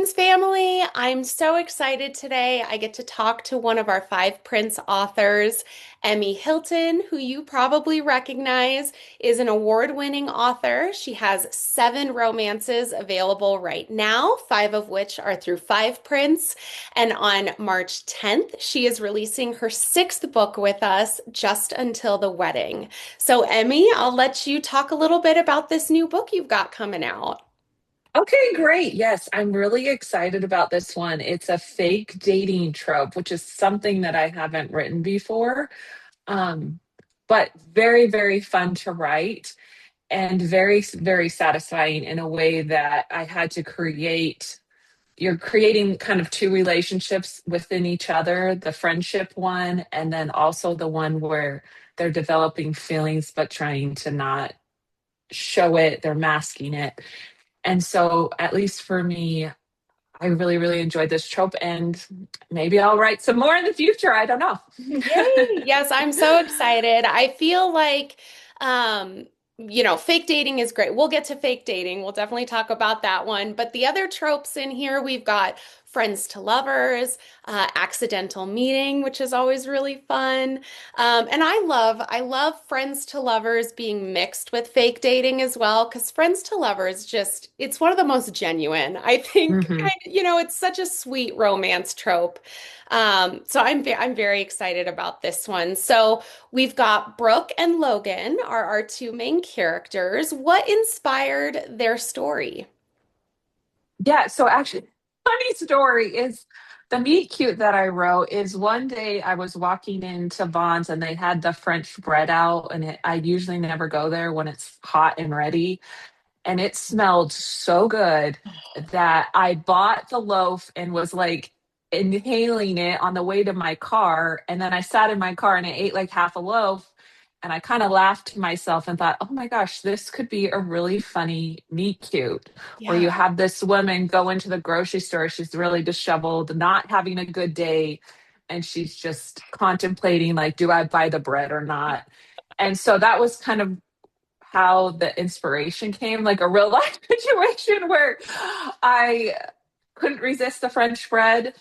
Friends family. I'm so excited today. I get to talk to one of our Five Prince authors, Emi Hilton, who you probably recognize is an award-winning author. She has seven romances available right now, five of which are through Five Prince. And on March 10th, she is releasing her sixth book with us, Just Until the Wedding. So, Emi, I'll let you talk a little bit about this new book you've got coming out. Okay, great. Yes, I'm really excited about this one. It's a fake dating trope, which is something that I haven't written before, um, but very, very fun to write and very, very satisfying in a way that I had to create. You're creating kind of two relationships within each other, the friendship one, and then also the one where they're developing feelings but trying to not show it, they're masking it. And so, at least for me, I really, really enjoyed this trope, and maybe I'll write some more in the future. I don't know. Yay! Yes, I'm so excited. I feel like, um, fake dating is great. We'll get to fake dating. We'll definitely talk about that one. But the other tropes in here, we've got friends to lovers, accidental meeting, which is always really fun. And I love friends to lovers being mixed with fake dating as well, because friends to lovers just, it's one of the most genuine. I think, Hmm. it's such a sweet romance trope. So I'm very excited about this one. So we've got Brooke and Logan are our two main characters. What inspired their story? Yeah, so actually, funny story is the meet cute that I wrote is one day I was walking into Vaughn's and they had the French bread out, and I usually never go there when it's hot and ready. And it smelled so good that I bought the loaf and was like inhaling it on the way to my car. And then I sat in my car and I ate like half a loaf. And I kind of laughed to myself and thought, oh my gosh, this could be a really funny meet cute where you Yeah. have this woman go into the grocery store. She's really disheveled, not having a good day. And she's just contemplating, like, do I buy the bread or not? And so that was kind of how the inspiration came, like a real life situation where I couldn't resist the French bread.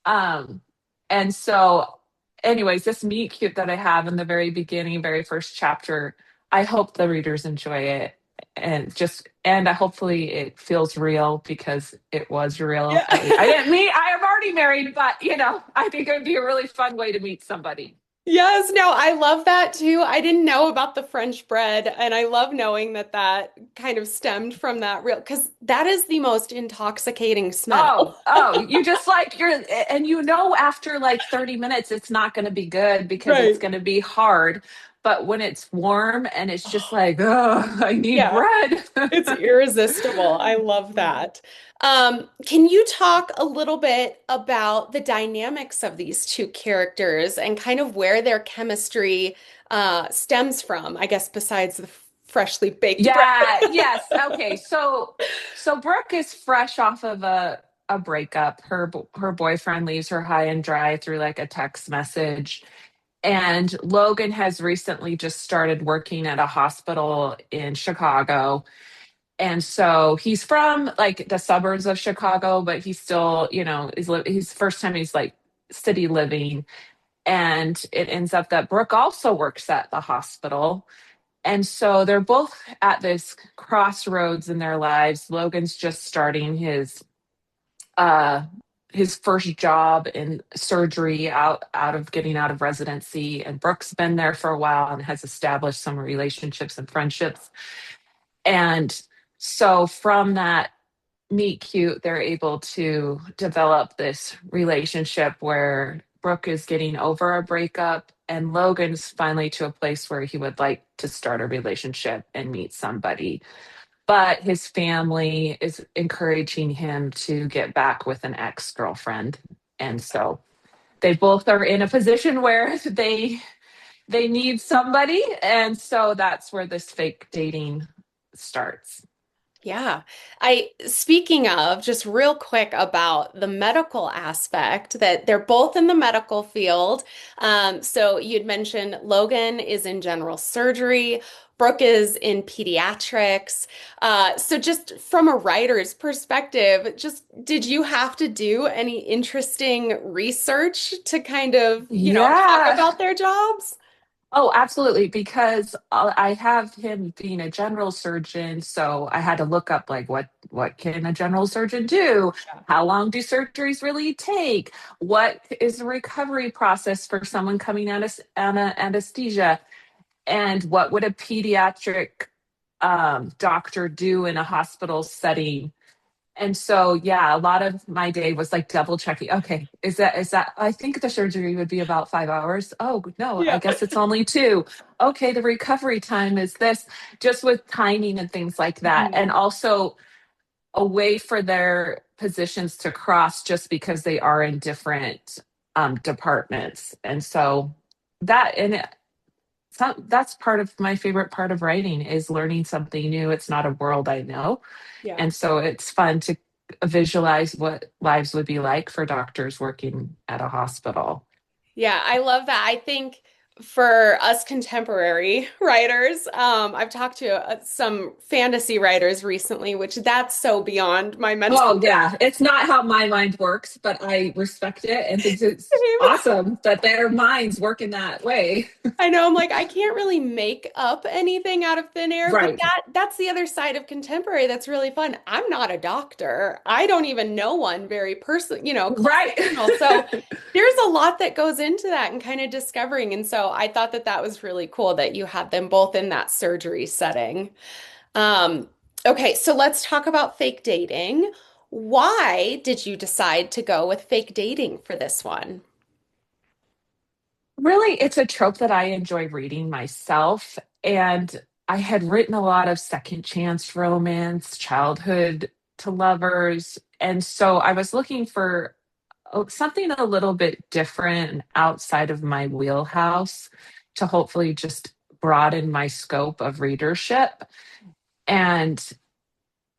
Um, and so, anyways, this meet cute that I have in the very beginning, very first chapter, I hope the readers enjoy it. And hopefully it feels real because it was real. Yeah. I didn't meet, I am already married, but I think it would be a really fun way to meet somebody. Yes, no, I love that too. I didn't know about the French bread, and I love knowing that that kind of stemmed from that real, because that is the most intoxicating Oh, smell. oh, you just like and after like 30 minutes it's not going to be good because it's Right. going to be hard. But when it's warm and it's just like, oh, I need Yeah. bread. It's irresistible. I love that. Can you talk a little bit about the dynamics of these two characters and kind of where their chemistry stems from, I guess, besides the freshly baked bread? Yeah, yes. Okay. So Brooke is fresh off of a breakup. Her boyfriend leaves her high and dry through like a text message. And Logan has recently just started working at a hospital in Chicago. And so he's from like the suburbs of Chicago, but he's still, he's first time he's like city living. And it ends up that Brooke also works at the hospital. And so they're both at this crossroads in their lives. Logan's just starting uh his first job in surgery out of getting out of residency, and Brooke's been there for a while and has established some relationships and friendships. And so from that meet cute, they're able to develop this relationship where Brooke is getting over a breakup and Logan's finally to a place where he would like to start a relationship and meet somebody. But his family is encouraging him to get back with an ex girlfriend. And so they both are in a position where they need somebody. And so that's where this fake dating starts. Yeah. Speaking of, just real quick about the medical aspect, that they're both in the medical field. So you'd mentioned Logan is in general surgery, Brooke is in pediatrics. So just from a writer's perspective, just did you have to do any interesting research to kind of, talk Yeah. about their jobs? Oh, absolutely. Because I have him being a general surgeon, so I had to look up like what can a general surgeon do? How long do surgeries really take? What is the recovery process for someone coming out of anesthesia? And what would a pediatric doctor do in a hospital setting? And so, yeah, a lot of my day was like double checking. Okay, is that? I think the surgery would be about 5 hours. Oh, no, I Yeah. guess it's only two. Okay, the recovery time is this, just with timing and things like that. And Mhm. also a way for their positions to cross just because they are in different departments. And so that's part of my favorite part of writing is learning something new. It's not a world I know. Yeah. And so it's fun to visualize what lives would be like for doctors working at a hospital. Yeah, I love that. I think for us contemporary writers, I've talked to some fantasy writers recently, which that's so beyond my mental Oh, yeah. It's not how my mind works, but I respect it and think it's game. awesome that their minds work in that way. I know I'm like I can't really make up anything out of thin air, but Right. that's the other side of contemporary that's really fun. I'm not a doctor. I don't even know one very close Right. personal. So there's a lot that goes into that and kind of discovering. And so I thought that that was really cool that you had them both in that surgery setting. Um, okay, so let's talk about fake dating. Why did you decide to go with fake dating for this one? Really, it's a trope that I enjoy reading myself. And I had written a lot of second chance romance, childhood to lovers. And so I was looking for something a little bit different and outside of my wheelhouse to hopefully just broaden my scope of readership. And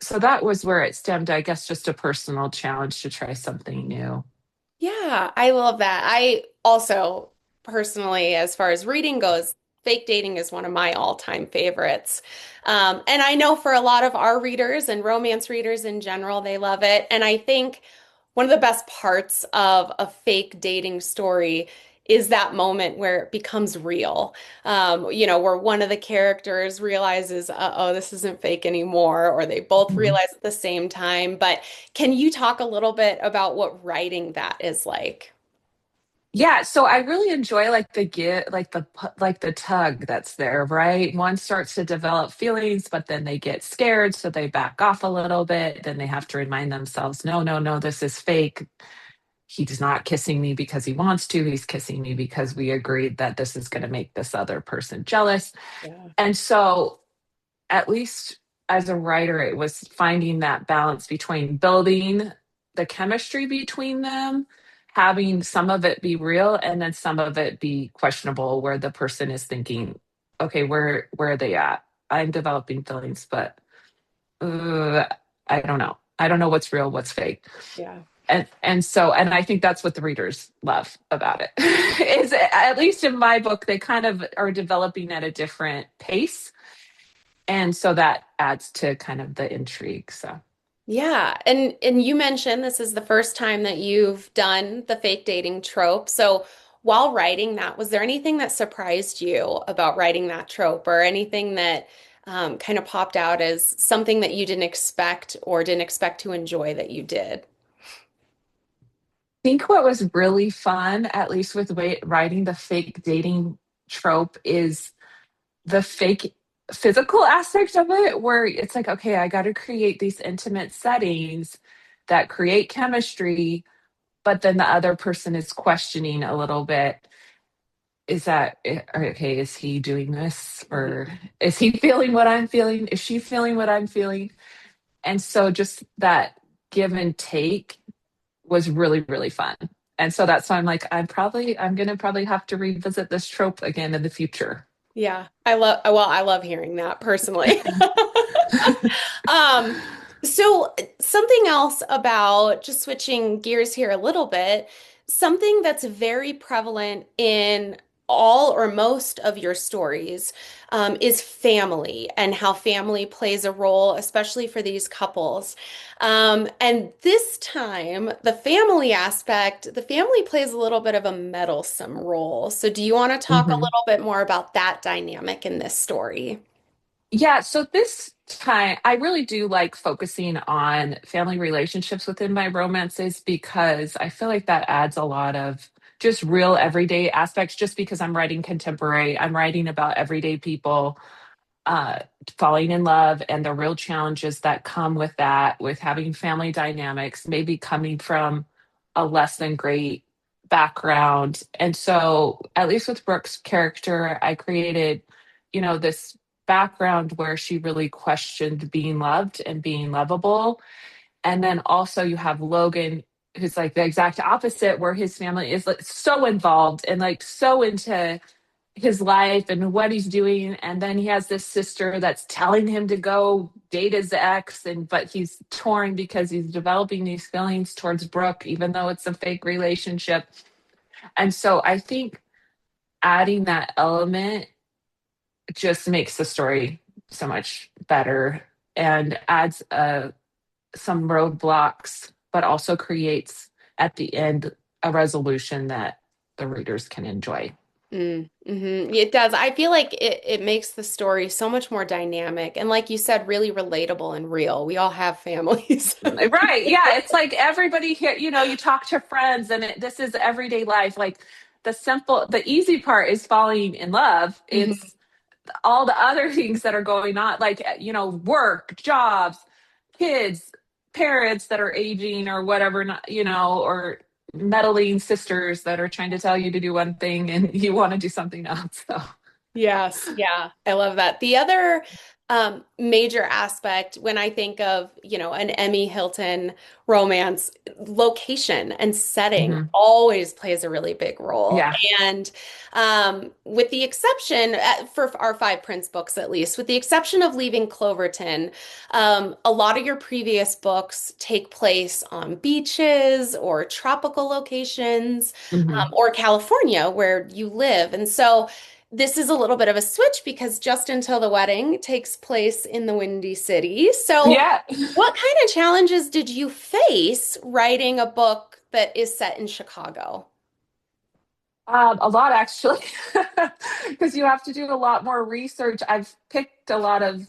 so that was where it stemmed, I guess, just a personal challenge to try something new. Yeah, I love that. I also personally, as far as reading goes, fake dating is one of my all-time favorites. And I know for a lot of our readers and romance readers in general, they love it. And I think one of the best parts of a fake dating story is that moment where it becomes real. Where one of the characters realizes, uh-oh, this isn't fake anymore, or they both Mhm. realize at the same time. But can you talk a little bit about what writing that is like? Yeah, so I really enjoy like the get like the tug that's there, right? One starts to develop feelings, but then they get scared, so they back off a little bit. Then they have to remind themselves, no, no, no, this is fake. He's not kissing me because he wants to. He's kissing me because we agreed that this is going to make this other person jealous. Yeah. And so at least as a writer, it was finding that balance between building the chemistry between them, having some of it be real, and then some of it be questionable, where the person is thinking, "Okay, where are they at? I'm developing feelings, but uh, I don't know. I don't know what's real, what's fake." Yeah. And I think that's what the readers love about it. Is at least in my book, they kind of are developing at a different pace, and so that adds to kind of the intrigue. So Yeah, and you mentioned this is the first time that you've done the fake dating trope. So while writing that, was there anything that surprised you about writing that trope or anything that kind of popped out as something that you didn't expect or didn't expect to enjoy that you did? I think what was really fun, at least with writing the fake dating trope, is the fake physical aspect of it, where it's like, okay, I got to create these intimate settings that create chemistry, but then the other person is questioning a little bit. Is that okay? Is he doing this, or Mhm. is he feeling what I'm feeling? Is she feeling what I'm feeling? And so just that give and take was really, really fun. And so that's why I'm like, I'm gonna probably have to revisit this trope again in the future. Yeah, I love hearing that personally. Um, so something else about just switching gears here a little bit, something that's very prevalent in all or most of your stories, is family and how family plays a role, especially for these couples. And this time, the family aspect, the family plays a little bit of a meddlesome role. So do you want to talk a Mhm. little bit more about that dynamic in this story? Yeah, so this time I really do like focusing on family relationships within my romances because I feel like that adds a lot of just real everyday aspects. Just because I'm writing contemporary, I'm writing about everyday people uh, falling in love and the real challenges that come with that, with having family dynamics, maybe coming from a less than great background. And so, at least with Brooke's character, I created, this background where she really questioned being loved and being lovable. And then also, you have Logan, who's like the exact opposite, where his family is like so involved and like so into his life and what he's doing, and then he has this sister that's telling him to go date his ex, and but he's torn because he's developing these feelings towards Brooke even though it's a fake relationship. And so I think adding that element just makes the story so much better and adds some roadblocks, but also creates at the end a resolution that the readers can enjoy. It does. I feel like it makes the story so much more dynamic and, like you said, really relatable and real. We all have families. Right. Yeah. It's like everybody here, you talk to friends and this is everyday life. Like the easy part is falling in love. Mhm. It's all the other things that are going on, like, work, jobs, kids, parents that are aging or whatever, not, or meddling sisters that are trying to tell you to do one thing and you want to do something else. So, Yes, yeah, I love that. The other major aspect when I think of, an Emmy Hilton romance, location and setting mhm. always plays a really big role. Yeah. And with the exception, for our Five Prince books at least, with the exception of Leaving Cloverton, a lot of your previous books take place on beaches or tropical locations, Mhm. or California where you live. And so this is a little bit of a switch because Just Until the Wedding takes place in the Windy City. So, Yeah. what kind of challenges did you face writing a book that is set in Chicago? A lot actually, because you have to do a lot more research. I've picked a lot of.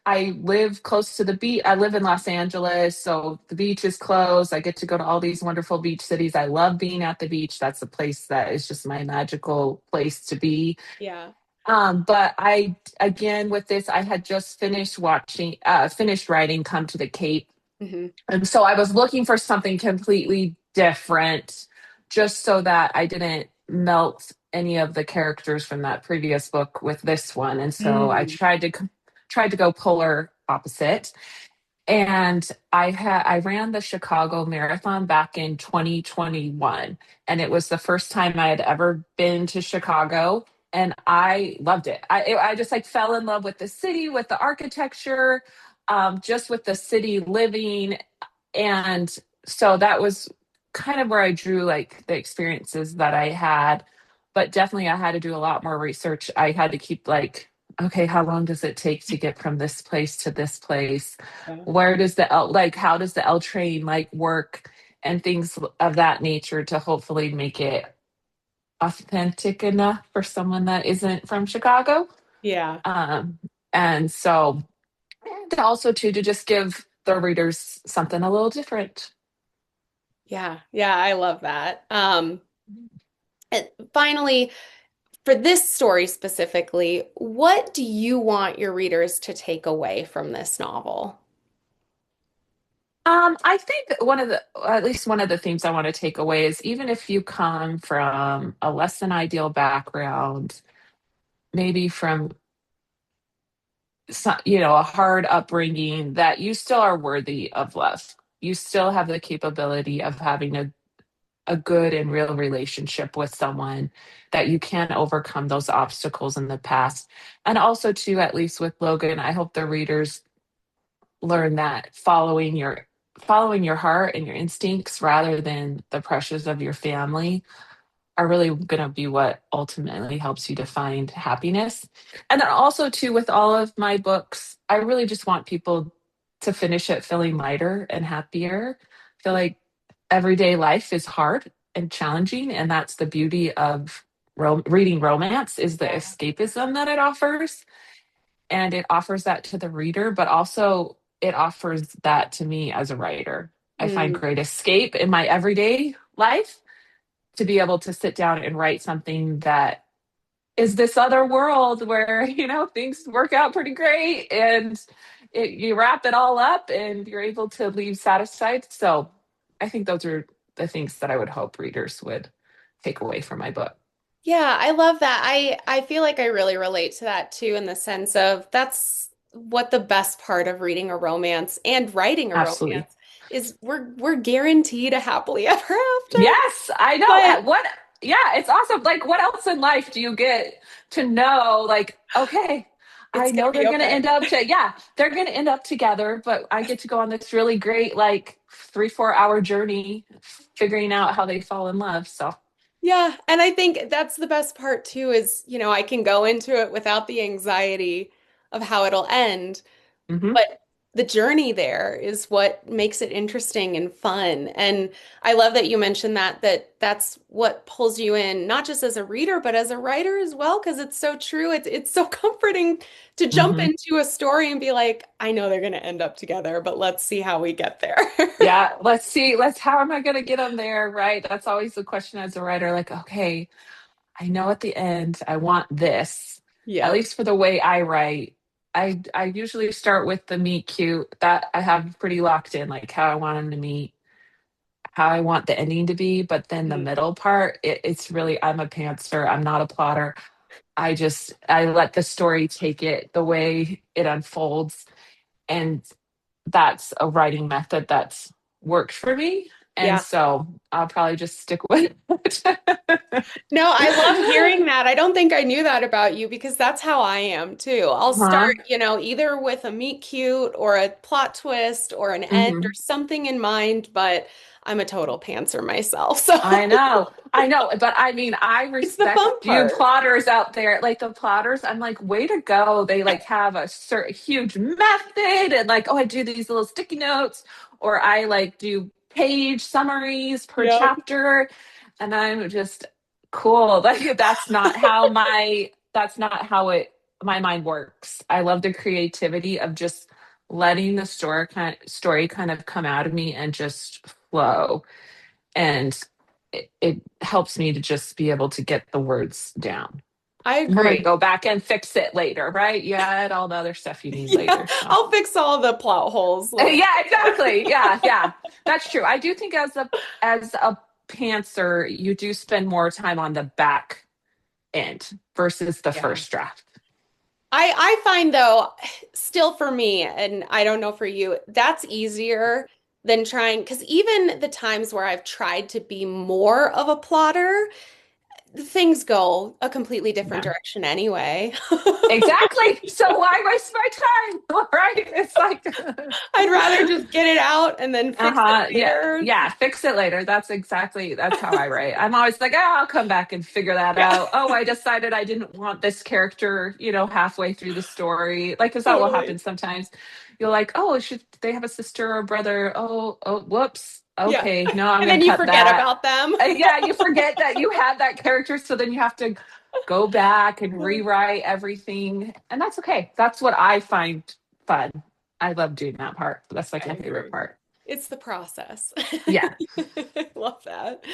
I live close to the beach. I live in Los Angeles, so the beach is close. I get to go to all these wonderful beach cities. I love being at the beach. That's a place that is just my magical place to be. Yeah. But again, with this, I had just finished writing Come to the Cape, Hmm. and so I was looking for something completely different, just so that I didn't melt any of the characters from that previous book with this one. And so I Mm. tried to go polar opposite. And I ran the Chicago Marathon back in 2021, and it was the first time I had ever been to Chicago, and I loved it. I just like fell in love with the city, with the architecture, just with the city living. And so that was kind of where I drew like the experiences that I had. But definitely I had to do a lot more research. I had to keep like, okay, how long does it take to get from this place to this place? Yeah. Where does how does the L train like work, and things of that nature, to hopefully make it authentic enough for someone that isn't from Chicago. Yeah. Um, and so, and also too, to just give the readers something a little different. Yeah. Yeah. I love that. And finally, for this story specifically, what do you want your readers to take away from this novel? I think at least one of the themes I want to take away is, even if you come from a less than ideal background, maybe from a hard upbringing, that you still are worthy of love. You still have the capability of having a good and real relationship with someone, that you can overcome those obstacles in the past. And also, too, at least with Logan, I hope the readers learned that following your heart and your instincts rather than the pressures of your family are really going to be what ultimately helps you to find happiness. And then also too, with all of my books, I really just want people to finish it feeling lighter and happier. I feel like everyday life is hard and challenging, and that's the beauty of reading romance, is the Yeah. escapism that it offers. And it offers that to the reader, but also it offers that to me as a writer. I find Mm. great escape in my everyday life to be able to sit down and write something that is this other world where things work out pretty great, and you wrap it all up and you're able to leave satisfied. So I think those are the things that I would hope readers would take away from my book. Yeah, I love that. I feel like I really relate to that too, in the sense of that's what the best part of reading a romance and writing a Absolutely. romance is, we're guaranteed a happily ever after. Yes, I know. But Yeah, it's awesome. Like, what else in life do you get to know? Like, okay, I it's gonna know be they're going to okay. end up yeah, they're going to end up together, but I get to go on this really great, like, 3-4 hour journey figuring out how they fall in love. So, Yeah, and I think that's the best part too is, I can go into it without the anxiety of how it'll end. mhm, But the journey there is what makes it interesting and fun. And I love that you mentioned that that's what pulls you in, not just as a reader, but as a writer as well, because it's so true. It's so comforting to jump mhm. into a story and be like, I know they're going to end up together, but let's see how we get there. Yeah, let's see. How am I going to get them there? Right. That's always the question as a writer. Like, okay, I know at the end I want this, at Yep. least for the way I write. I usually start with the meet cute that I have pretty locked in, like how I want them to meet, how I want the ending to be. But then the Mm. middle part, it's really, I'm a pantser. I'm not a plotter. I let the story take it the way it unfolds. And that's a writing method that's worked for me. And Yeah. so I'll probably just stick with it. No, I love hearing that. I don't think I knew that about you because that's how I am too. I'll start, Huh? either with a meet cute or a plot twist or an end or Hmm. something in mind, but I'm a total pantser myself. So I know, but I mean, I it's the fun respect you part. plotters out there. Like the plotters, I'm like, way to go. They like have a certain huge method, and like, oh, I do these little sticky notes, or I like do page summaries per Yep. chapter, and I'm just cool. Like that's not how my mind works. I love the creativity of just letting the story kind of come out of me and just flow, and it helps me to just be able to get the words down. I And then I agree. go back and fix it later, right? You add all the other stuff you need Yeah, later. So I'll fix all the plot holes later. yeah, exactly. Yeah, yeah. That's true. I do think as a pantser, you do spend more time on the back end versus the Yeah. first draft. I find though, still for me, and I don't know for you, that's easier than trying, because even the times where I've tried to be more of a plotter, things go a completely different Yeah. direction anyway. Exactly. So why waste my time? Right? It's like I'd rather just get it out and then fix it uh-huh. Yeah. later. Yeah. Fix it later. That's how I write. I'm always like, oh, I'll come back and figure that Yeah, out. Oh, I decided I didn't want this character, halfway through the story. Like, is that what totally. happens sometimes? You're like, oh, should they have a sister or brother? Oh, whoops. Yeah. Okay. No, I'm And gonna then you cut forget that. about them. Yeah, you forget that you had that character, so then you have to go back and rewrite everything. And that's okay. That's what I find fun. I love doing that part. That's I like my favorite agree. part. It's the process. Yeah. I love that.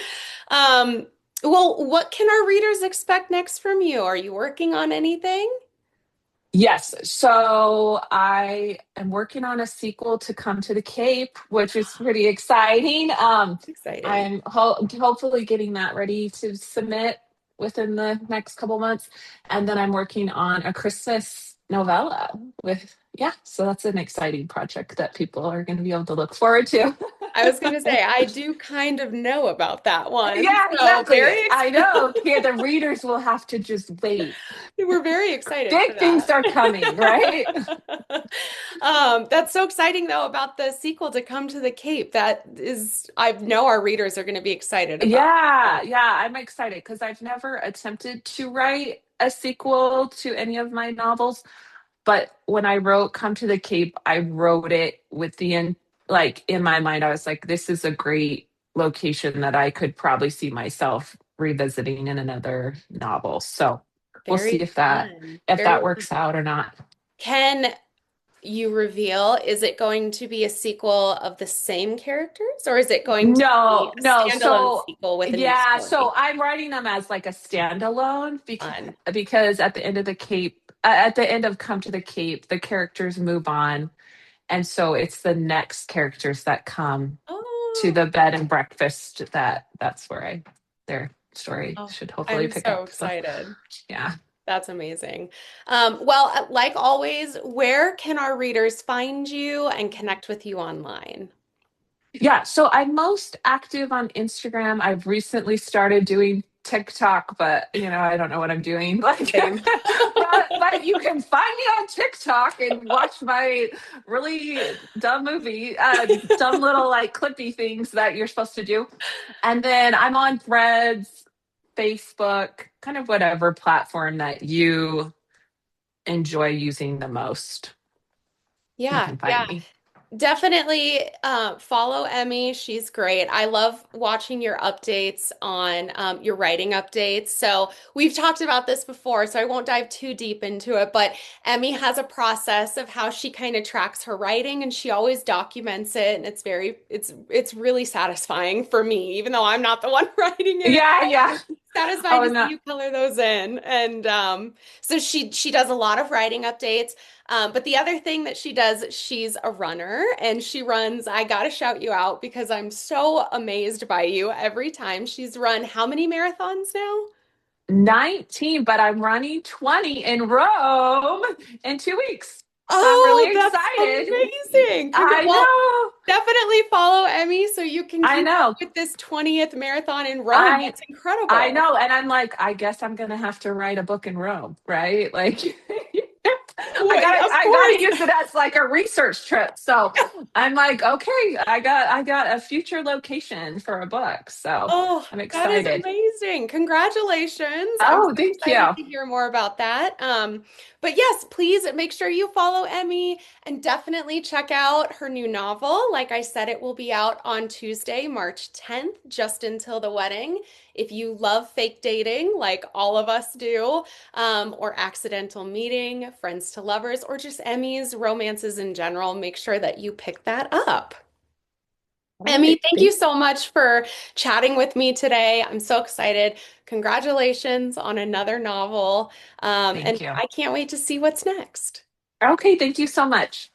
Um, well, what can our readers expect next from you? Are you working on anything? Yes. So I am working on a sequel to Come to the Cape, which is pretty exciting. Exciting. I'm hopefully getting that ready to submit within the next couple months. And then I'm working on a Christmas novella with yeah, so that's an exciting project that people are going to be able to look forward to. I was going to say, I do kind of know about that one. Yeah, So exactly. very I excited. know. Yeah, the readers will have to just wait. We're very excited for Big things that. are coming, right? That's so exciting though about the sequel to Come to the Cape. That is, I know our readers are going to be excited about Yeah, that. yeah, I'm excited because I've never attempted to write a sequel to any of my novels. But when I wrote Come to the Cape, I wrote it with like in my mind, I was like, this is a great location that I could probably see myself revisiting in another novel. So we'll see Very fun. if Very that fun. works out or not. Can you reveal, is it going to be a sequel of the same characters or is it going to be No, a no. standalone So sequel with a new yeah, so story? I'm writing them as like a standalone Fun. because at the end of the Cape, at the end of Come to the Cape, the characters move on, and so it's the next characters that come to Oh, the bed and breakfast that's where I their story oh, should hopefully I'm pick so up. So excited. yeah. That's amazing. Well, like always, where can our readers find you and connect with you online? Yeah, so I'm most active on Instagram. I've recently started doing TikTok, but I don't know what I'm doing. Like, Same. but you can find me on TikTok and watch my really dumb dumb little like clippy things that you're supposed to do. And then I'm on Threads, Facebook, kind of whatever platform that you enjoy using the most. You Yeah, can yeah. find me. Definitely follow Emmy. She's great. I love watching your updates on your writing updates. So we've talked about this before, so I won't dive too deep into it, but Emmy has a process of how she kind of tracks her writing and she always documents it and it's really satisfying for me, even though I'm not the one writing it. Yeah, yeah. Satisfying Oh, to see no. you color those in. And so she does a lot of writing updates. But the other thing that she does, she's a runner and she runs. I gotta shout you out because I'm so amazed by you every time. She's run how many marathons now? 19, but I'm running 20 in Rome in 2 weeks. I'm Oh, really that's excited. amazing. I Well, know. definitely follow Emmy so you can I keep up know. with this 20th marathon in Rome. I That's I incredible. know. And I'm like, I guess I'm gonna have to write a book in Rome, right? Like Of I gotta course. use it as like a research trip. So I'm like, okay, I got a future location for a book. So Oh, I'm that is excited. amazing. Congratulations. I'm so Oh, thank excited you. to hear more about that. But yes, please make sure you follow Emmy and definitely check out her new novel. Like I said, it will be out on Tuesday, March 10th, just until the wedding. If you love fake dating, like all of us do, or accidental meeting, friends to lovers, or just Emmy's romances in general, make sure that you pick that up. All Emmy, right. thank you Thank so much for chatting with me today. I'm so excited. Congratulations on another novel. And thank you. I can't wait to see what's next. Okay, thank you so much.